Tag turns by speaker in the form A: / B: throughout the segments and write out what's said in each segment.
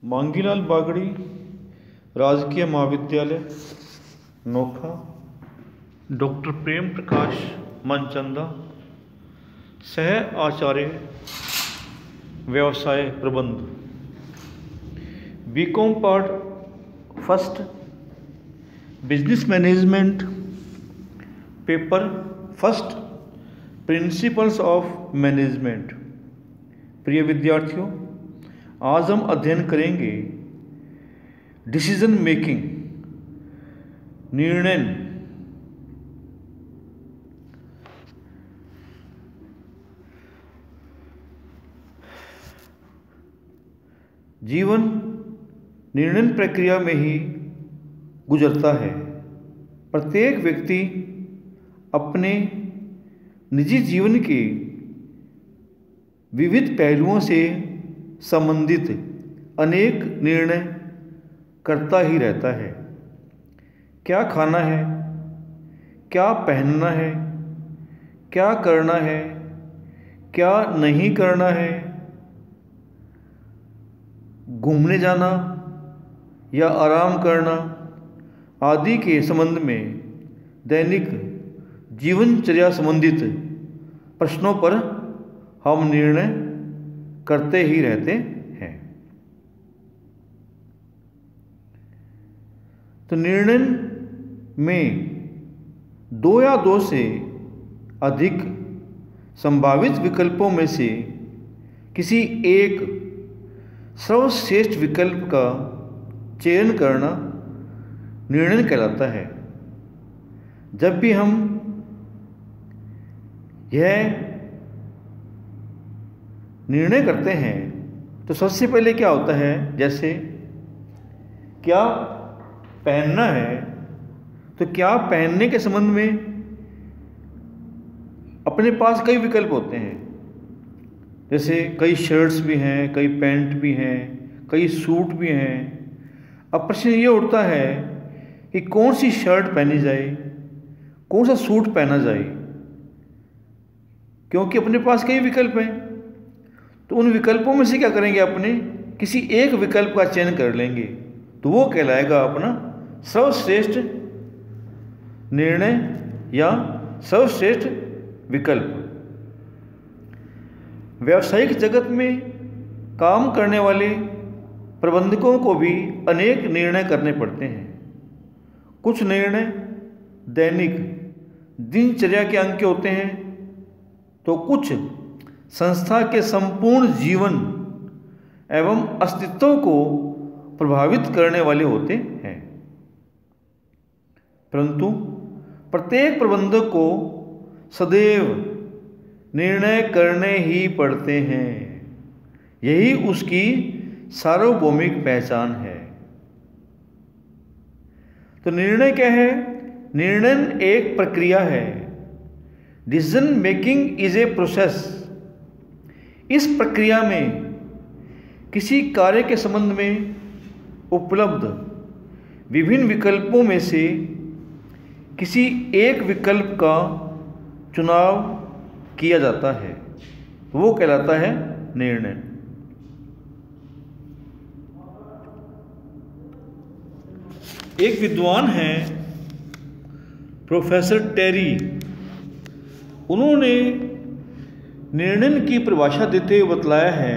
A: मांगीलाल बागड़ी, राजकीय महाविद्यालय नोखा, डॉक्टर प्रेम प्रकाश मनचंदा, सह आचार्य व्यवसाय प्रबंध, BCom part first, business management, paper first, principles of management. प्रिय विद्यार्थियों, आज हम अध्ययन करेंगे डिसीजन मेकिंग, निर्णय। जीवन निर्णय प्रक्रिया में ही गुजरता है। प्रत्येक व्यक्ति अपने निजी जीवन के विविध पहलुओं से संबंधित अनेक निर्णय करता ही रहता है। क्या खाना है, क्या पहनना है, क्या करना है, क्या नहीं करना है, घूमने जाना या आराम करना आदि के संबंध में दैनिक जीवनचर्या संबंधित प्रश्नों पर हम निर्णय करते ही रहते हैं। तो निर्णय में दो या दो से अधिक संभावित विकल्पों में से किसी एक सर्वश्रेष्ठ विकल्प का चयन करना निर्णय कहलाता है। जब भी हम यह निर्णय करते हैं तो सबसे पहले क्या होता है, जैसे क्या पहनना है तो क्या पहनने के संबंध में अपने पास कई विकल्प होते हैं। जैसे कई शर्ट्स भी हैं, कई पैंट भी हैं, कई सूट भी हैं। अब प्रश्न ये उठता है कि कौन सी शर्ट पहनी जाए, कौन सा सूट पहना जाए, क्योंकि अपने पास कई विकल्प हैं। तो उन विकल्पों में से क्या करेंगे, अपने किसी एक विकल्प का चयन कर लेंगे, तो वो कहलाएगा अपना सर्वश्रेष्ठ निर्णय या सर्वश्रेष्ठ विकल्प। व्यावसायिक जगत में काम करने वाले प्रबंधकों को भी अनेक निर्णय करने पड़ते हैं। कुछ निर्णय दैनिक दिनचर्या के अंग के होते हैं, तो कुछ संस्था के संपूर्ण जीवन एवं अस्तित्व को प्रभावित करने वाले होते हैं। परंतु प्रत्येक प्रबंधक को सदैव निर्णय करने ही पड़ते हैं। यही उसकी सार्वभौमिक पहचान है। तो निर्णय क्या है? निर्णय एक प्रक्रिया है। Decision making is a process. इस प्रक्रिया में किसी कार्य के संबंध में उपलब्ध विभिन्न विकल्पों में से किसी एक विकल्प का चुनाव किया जाता है, वो कहलाता है निर्णय। एक विद्वान हैं प्रोफेसर टेरी, उन्होंने निर्णय की परिभाषा देते हुए बतलाया है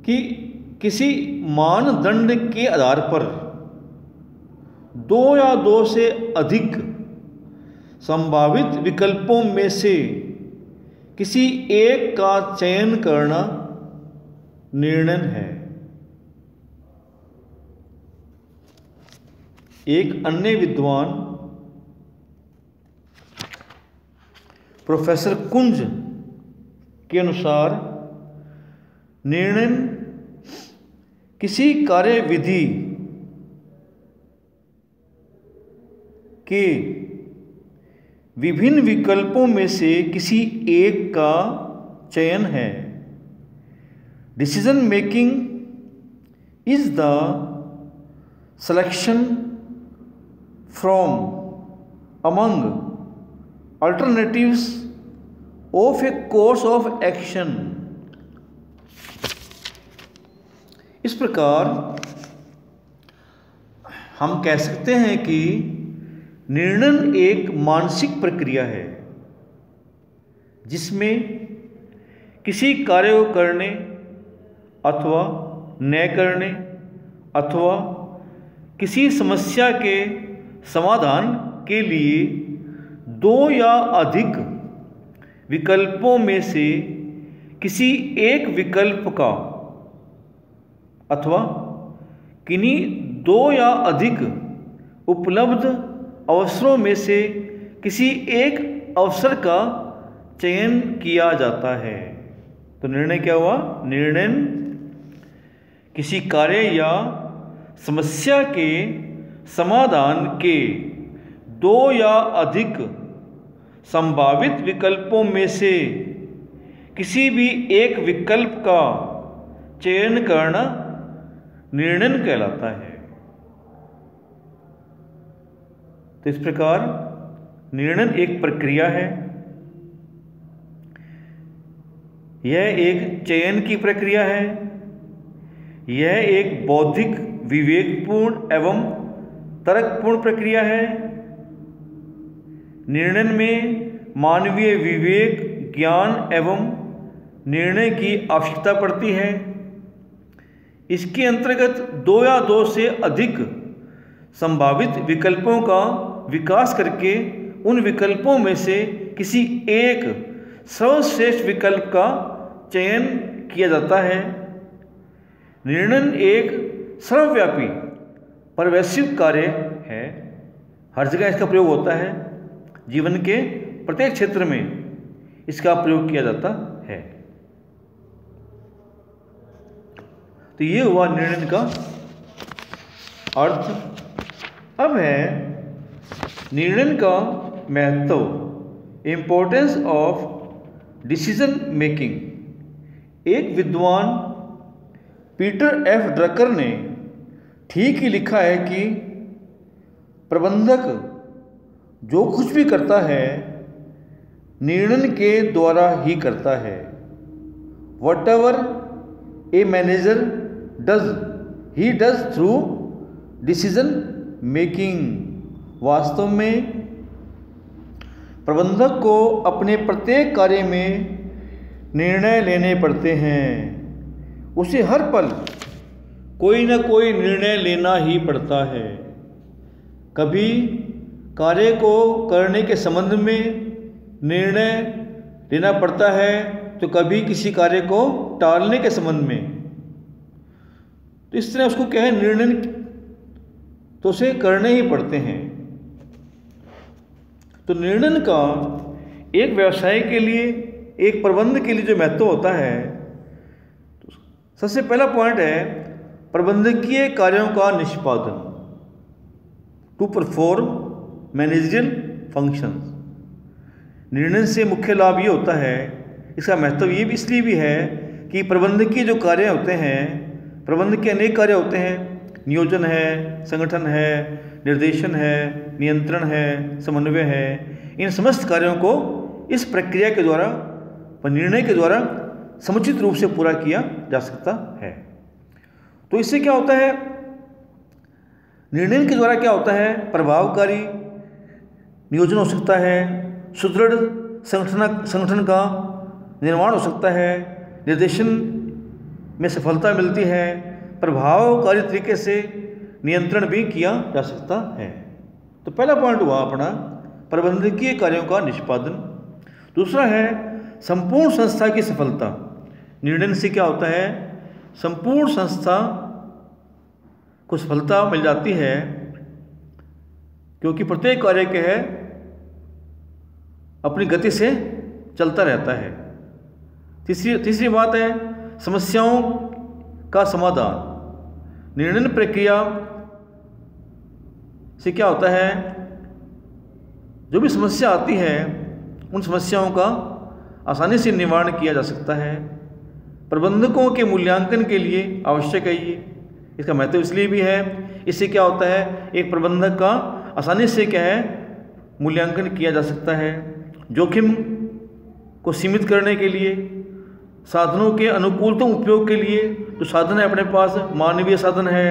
A: कि किसी मानदंड के आधार पर दो या दो से अधिक संभावित विकल्पों में से किसी एक का चयन करना निर्णय है। एक अन्य विद्वान प्रोफेसर कुंज के अनुसार निर्णय किसी कार्यविधि के विभिन्न विकल्पों में से किसी एक का चयन है। Decision making is the selection from among alternatives of a course of action। इस प्रकार हम कह सकते हैं कि निर्णय एक मानसिक प्रक्रिया है जिसमें किसी कार्य को करने अथवा न करने अथवा किसी समस्या के समाधान के लिए दो या अधिक विकल्पों में से किसी एक विकल्प का अथवा किन्हीं दो या अधिक उपलब्ध अवसरों में से किसी एक अवसर का चयन किया जाता है। तो निर्णय क्या हुआ? निर्णय किसी कार्य या समस्या के समाधान के दो या अधिक संभावित विकल्पों में से किसी भी एक विकल्प का चयन करना निर्णय कहलाता है। तो इस प्रकार निर्णय एक प्रक्रिया है। यह एक चयन की प्रक्रिया है। यह एक बौद्धिक, विवेकपूर्ण एवं तर्कपूर्ण प्रक्रिया है। निर्णय में मानवीय विवेक, ज्ञान एवं निर्णय की आवश्यकता पड़ती है। इसके अंतर्गत दो या दो से अधिक संभावित विकल्पों का विकास करके उन विकल्पों में से किसी एक सर्वश्रेष्ठ विकल्प का चयन किया जाता है। निर्णय एक सर्वव्यापी परवैश्विक कार्य है। हर जगह इसका प्रयोग होता है। जीवन के प्रत्येक क्षेत्र में इसका प्रयोग किया जाता है। तो ये हुआ निर्णय का अर्थ। अब है निर्णय का महत्व, इम्पोर्टेंस ऑफ डिसीजन मेकिंग। एक विद्वान पीटर एफ ड्रकर ने ठीक ही लिखा है कि प्रबंधक जो कुछ भी करता है निर्णय के द्वारा ही करता है। Whatever a manager does, he does through decision making। वास्तव में प्रबंधक को अपने प्रत्येक कार्य में निर्णय लेने पड़ते हैं। उसे हर पल कोई ना कोई निर्णय लेना ही पड़ता है। कभी कार्य को करने के संबंध में निर्णय लेना पड़ता है तो कभी किसी कार्य को टालने के संबंध में। तो इस तरह उसको क्या है, निर्णय तो उसे करने ही पड़ते हैं। तो निर्णय का एक व्यवसाय के लिए, एक प्रबंध के लिए जो महत्व होता है, तो सबसे पहला पॉइंट है प्रबंधकीय कार्यों का निष्पादन, टू परफॉर्म मैनेजरियल फंक्शंस। निर्णय से मुख्य लाभ ये होता है, इसका महत्व ये भी इसलिए भी है कि प्रबंधकीय जो कार्य होते हैं, प्रबंध के अनेक कार्य होते हैं। नियोजन है, संगठन है, निर्देशन है, नियंत्रण है, समन्वय है। इन समस्त कार्यों को इस प्रक्रिया के द्वारा व निर्णय के द्वारा समुचित रूप से पूरा किया जा सकता है। तो इससे क्या होता है, निर्णय के द्वारा क्या होता है, प्रभावकारी नियोजन हो सकता है, सुदृढ़ संगठन का निर्माण हो सकता है, निर्देशन में सफलता मिलती है, प्रभावकारी तरीके से नियंत्रण भी किया जा सकता है। तो पहला पॉइंट हुआ अपना प्रबंधकीय कार्यों का निष्पादन। दूसरा है संपूर्ण संस्था की सफलता। निर्णय से क्या होता है, संपूर्ण संस्था को सफलता मिल जाती है, क्योंकि प्रत्येक कार्य के है अपनी गति से चलता रहता है। तीसरी बात है समस्याओं का समाधान। निर्णय प्रक्रिया से क्या होता है, जो भी समस्या आती है उन समस्याओं का आसानी से निवारण किया जा सकता है। प्रबंधकों के मूल्यांकन के लिए आवश्यक है ये। इसका महत्व इसलिए भी है, इससे क्या होता है, एक प्रबंधक का आसानी से क्या है मूल्यांकन किया जा सकता है। जोखिम को सीमित करने के लिए साधनों के अनुकूलतम उपयोग के लिए जो साधन है अपने पास, मानवीय साधन है,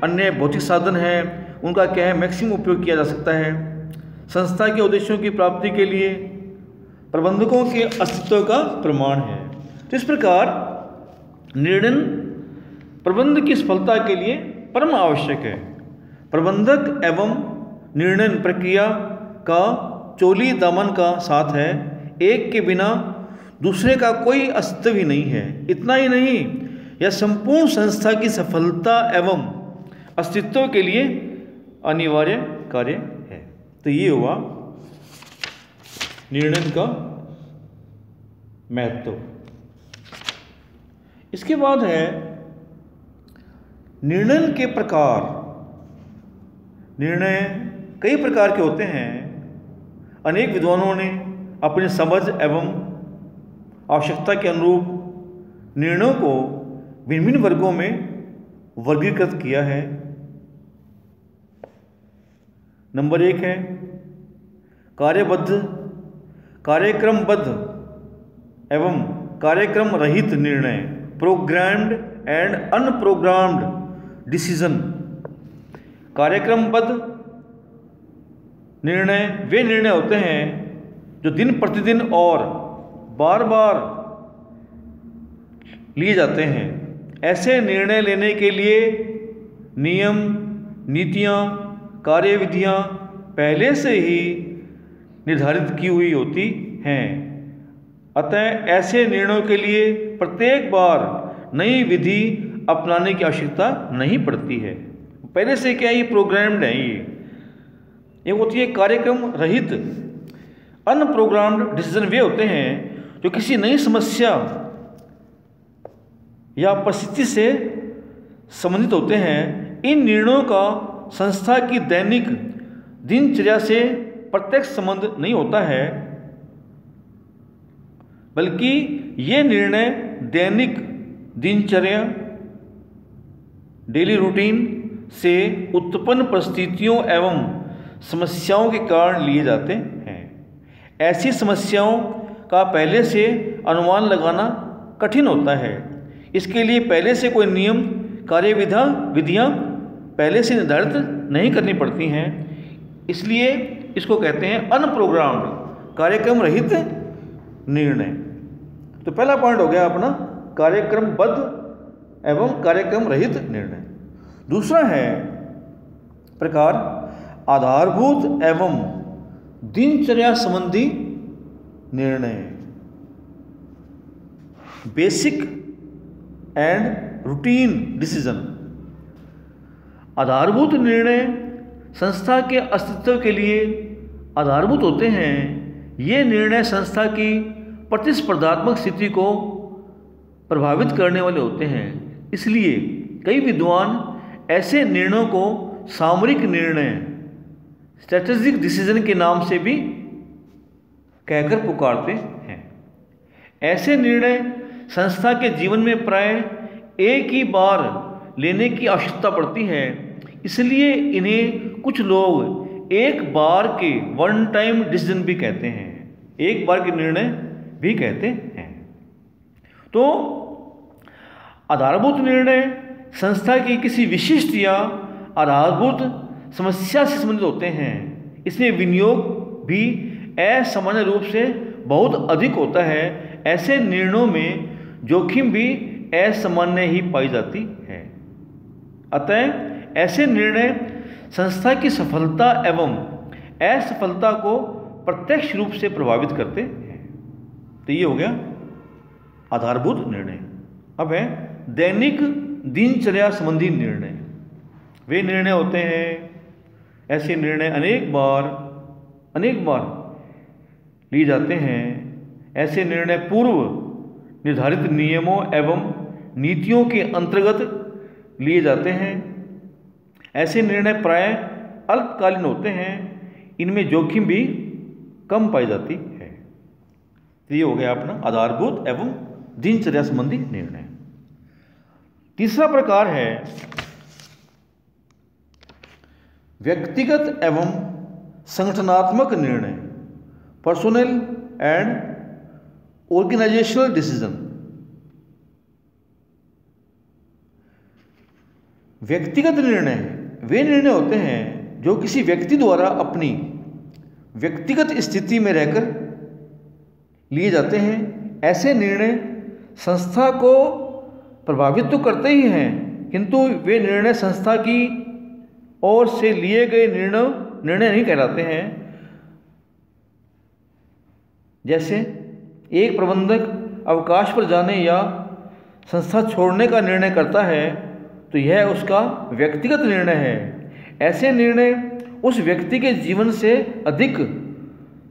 A: अन्य भौतिक साधन है, उनका क्या है मैक्सिमम उपयोग किया जा सकता है। संस्था के उद्देश्यों की प्राप्ति के लिए प्रबंधकों के अस्तित्व का प्रमाण है। तो इस प्रकार निर्णय प्रबंध की सफलता के लिए परम आवश्यक है। प्रबंधक एवं निर्णय प्रक्रिया का चोली दामन का साथ है, एक के बिना दूसरे का कोई अस्तित्व ही नहीं है। इतना ही नहीं, यह संपूर्ण संस्था की सफलता एवं अस्तित्व के लिए अनिवार्य कार्य है। तो ये हुआ निर्णय का महत्व। इसके बाद है निर्णय के प्रकार। निर्णय कई प्रकार के होते हैं। अनेक विद्वानों ने अपनी समझ एवं आवश्यकता के अनुरूप निर्णयों को भिन्न भिन्न वर्गों में वर्गीकृत किया है। नंबर 1 है कार्यबद्ध, कार्यक्रमबद्ध एवं कार्यक्रम रहित निर्णय, प्रोग्राम्ड एंड अनप्रोग्राम्ड डिसीजन। कार्यक्रमबद्ध निर्णय वे निर्णय होते हैं जो दिन प्रतिदिन और बार बार लिए जाते हैं। ऐसे निर्णय लेने के लिए नियम, नीतियाँ, कार्यविधियाँ पहले से ही निर्धारित की हुई होती हैं। अतः ऐसे निर्णयों के लिए प्रत्येक बार नई विधि अपनाने की आवश्यकता नहीं पड़ती है। पहले से क्या ये प्रोग्राम्ड है। ये होती है कार्यक्रम रहित। अनप्रोग्राम्ड डिसीजन वे होते हैं जो किसी नई समस्या या परिस्थिति से संबंधित होते हैं। इन निर्णयों का संस्था की दैनिक दिनचर्या से प्रत्यक्ष संबंध नहीं होता है, बल्कि ये निर्णय दैनिक दिनचर्या, डेली रूटीन से उत्पन्न परिस्थितियों एवं समस्याओं के कारण लिए जाते हैं। ऐसी समस्याओं का पहले से अनुमान लगाना कठिन होता है। इसके लिए पहले से कोई नियम, विधियाँ पहले से निर्धारित नहीं करनी पड़ती हैं। इसलिए इसको कहते हैं अनप्रोग्राम्ड, कार्यक्रम रहित निर्णय। तो पहला पॉइंट हो गया अपना कार्यक्रमबद्ध एवं कार्यक्रम रहित निर्णय। दूसरा है प्रकार आधारभूत एवं दिनचर्या संबंधी निर्णय, बेसिक एंड रूटीन डिसीजन। आधारभूत निर्णय संस्था के अस्तित्व के लिए आधारभूत होते हैं। ये निर्णय संस्था की प्रतिस्पर्धात्मक स्थिति को प्रभावित करने वाले होते हैं। इसलिए कई विद्वान ऐसे निर्णयों को सामरिक निर्णय, स्ट्रेटेजिक डिसीजन के नाम से भी कहकर पुकारते हैं। ऐसे निर्णय संस्था के जीवन में प्राय एक ही बार लेने की आवश्यकता पड़ती है। इसलिए इन्हें कुछ लोग एक बार के वन टाइम डिसीजन भी कहते हैं, एक बार के निर्णय भी कहते हैं। तो आधारभूत निर्णय संस्था की किसी विशिष्ट या आधारभूत समस्या से संबंधित होते हैं। इसमें विनियोग भी असामान्य रूप से बहुत अधिक होता है। ऐसे निर्णयों में जोखिम भी असामान्य ही पाई जाती है। अतः ऐसे निर्णय संस्था की सफलता एवं असफलता को प्रत्यक्ष रूप से प्रभावित करते हैं। तो ये हो गया आधारभूत निर्णय। अब है दैनिक दिनचर्या संबंधी निर्णय। वे निर्णय होते हैं, ऐसे निर्णय अनेक बार लिए जाते हैं। ऐसे निर्णय पूर्व निर्धारित नियमों एवं नीतियों के अंतर्गत लिए जाते हैं। ऐसे निर्णय प्राय अल्पकालीन होते हैं। इनमें जोखिम भी कम पाई जाती है। तो ये हो गया अपना आधारभूत एवं दिनचर्या संबंधी निर्णय। तीसरा प्रकार है व्यक्तिगत एवं संगठनात्मक निर्णय, पर्सनल एंड ऑर्गेनाइजेशनल डिसीजन। व्यक्तिगत निर्णय वे निर्णय होते हैं जो किसी व्यक्ति द्वारा अपनी व्यक्तिगत स्थिति में रहकर लिए जाते हैं। ऐसे निर्णय संस्था को प्रभावित तो करते ही हैं, किंतु वे निर्णय संस्था की ओर से लिए गए निर्णय नहीं कहलाते हैं। जैसे एक प्रबंधक अवकाश पर जाने या संस्था छोड़ने का निर्णय करता है तो यह उसका व्यक्तिगत निर्णय है। ऐसे निर्णय उस व्यक्ति के जीवन से अधिक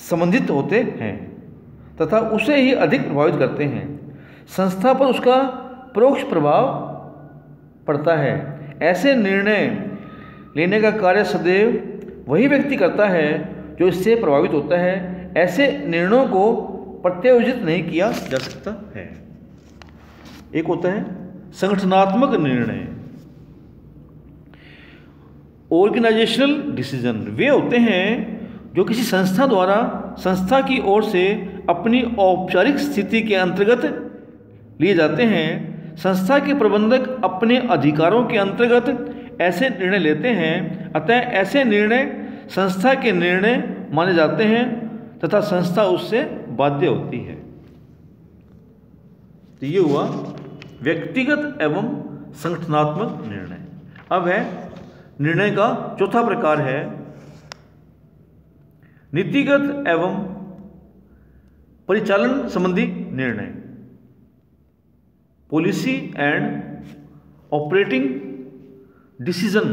A: संबंधित होते हैं तथा उसे ही अधिक प्रभावित करते हैं। संस्था पर उसका परोक्ष प्रभाव पड़ता है। ऐसे निर्णय लेने का कार्य सदैव वही व्यक्ति करता है जो इससे प्रभावित होता है। ऐसे निर्णयों को प्रत्यायोजित नहीं किया जा सकता है। एक होता है संगठनात्मक निर्णय, ऑर्गेनाइजेशनल डिसीजन। वे होते हैं जो किसी संस्था द्वारा संस्था की ओर से अपनी औपचारिक स्थिति के अंतर्गत लिए जाते हैं। संस्था के प्रबंधक अपने अधिकारों के अंतर्गत ऐसे निर्णय लेते हैं, अतः ऐसे निर्णय संस्था के निर्णय माने जाते हैं तथा संस्था उससे बाध्य होती है। तो ये हुआ व्यक्तिगत एवं संगठनात्मक निर्णय। अब है निर्णय का चौथा प्रकार है नीतिगत एवं परिचालन संबंधी निर्णय, पॉलिसी एंड ऑपरेटिंग डिसीजन।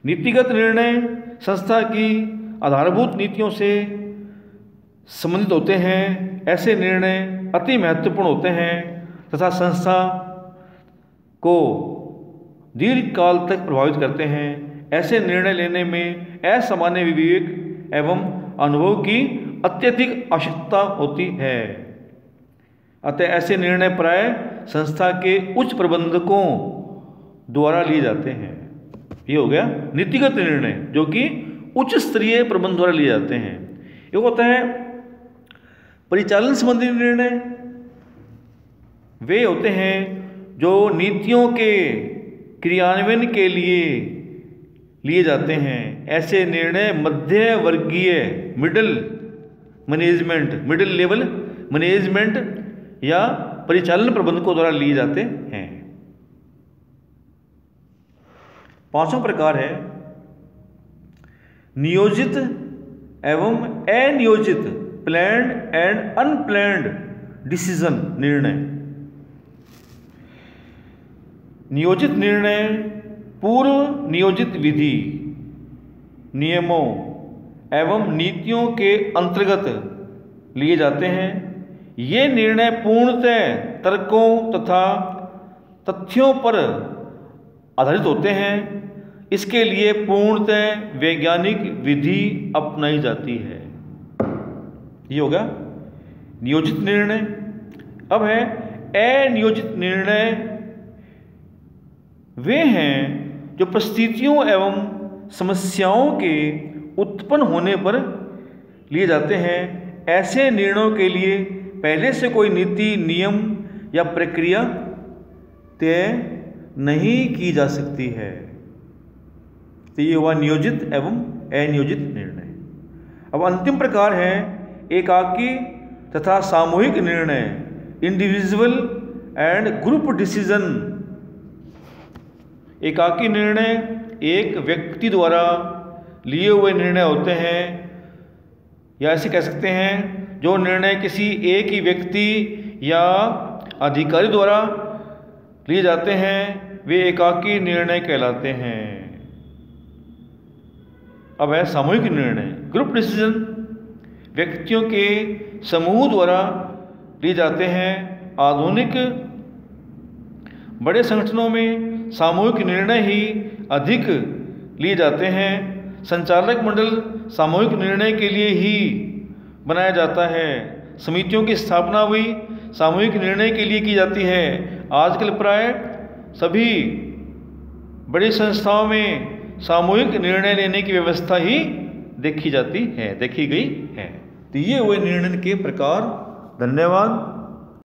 A: नीतिगत निर्णय संस्था की आधारभूत नीतियों से संबंधित होते हैं। ऐसे निर्णय अति महत्वपूर्ण होते हैं तथा संस्था को दीर्घकाल तक प्रभावित करते हैं। ऐसे निर्णय लेने में असामान्य विवेक एवं अनुभव की अत्यधिक आवश्यकता होती है। अतः ऐसे निर्णय प्राय संस्था के उच्च प्रबंधकों द्वारा लिए जाते हैं। ये हो गया नीतिगत निर्णय जो कि उच्च स्तरीय प्रबंध द्वारा लिए जाते हैं। एक होता है परिचालन संबंधी निर्णय। वे होते हैं जो नीतियों के क्रियान्वयन के लिए जाते हैं। ऐसे निर्णय मध्य वर्गीय मिडिल लेवल मैनेजमेंट या परिचालन प्रबंधकों द्वारा लिए जाते हैं। पांचवा प्रकार है नियोजित एवं अनियोजित, प्लैंड एंड अनप्लैंड डिसीजन निर्णय। नियोजित निर्णय पूर्व नियोजित विधि, नियमों एवं नीतियों के अंतर्गत लिए जाते हैं। ये निर्णय पूर्णतः तर्कों तथा तथ्यों पर आधारित होते हैं। इसके लिए पूर्णतः वैज्ञानिक विधि अपनाई जाती है। ये होगा नियोजित निर्णय। अब है अनियोजित निर्णय। वे हैं जो परिस्थितियों एवं समस्याओं के उत्पन्न होने पर लिए जाते हैं। ऐसे निर्णयों के लिए पहले से कोई नीति, नियम या प्रक्रिया तय नहीं की जा सकती है। तो ये हुआ नियोजित एवं अनियोजित निर्णय। अब अंतिम प्रकार है एकाकी तथा सामूहिक निर्णय, इंडिविजुअल एंड ग्रुप डिसीजन। एकाकी निर्णय एक व्यक्ति द्वारा लिए हुए निर्णय होते हैं, या ऐसे कह सकते हैं जो निर्णय किसी एक ही व्यक्ति या अधिकारी द्वारा लिए जाते हैं वे एकाकी निर्णय कहलाते हैं। अब है सामूहिक निर्णय, ग्रुप डिसीजन। व्यक्तियों के समूह द्वारा लिए जाते हैं। आधुनिक बड़े संगठनों में सामूहिक निर्णय ही अधिक लिए जाते हैं। संचालक मंडल सामूहिक निर्णय के लिए ही बनाया जाता है। समितियों की स्थापना भी सामूहिक निर्णय के लिए की जाती है। आजकल प्राय सभी बड़ी संस्थाओं में सामूहिक निर्णय लेने की व्यवस्था ही देखी गई है। तो ये हुए निर्णय के प्रकार। धन्यवाद।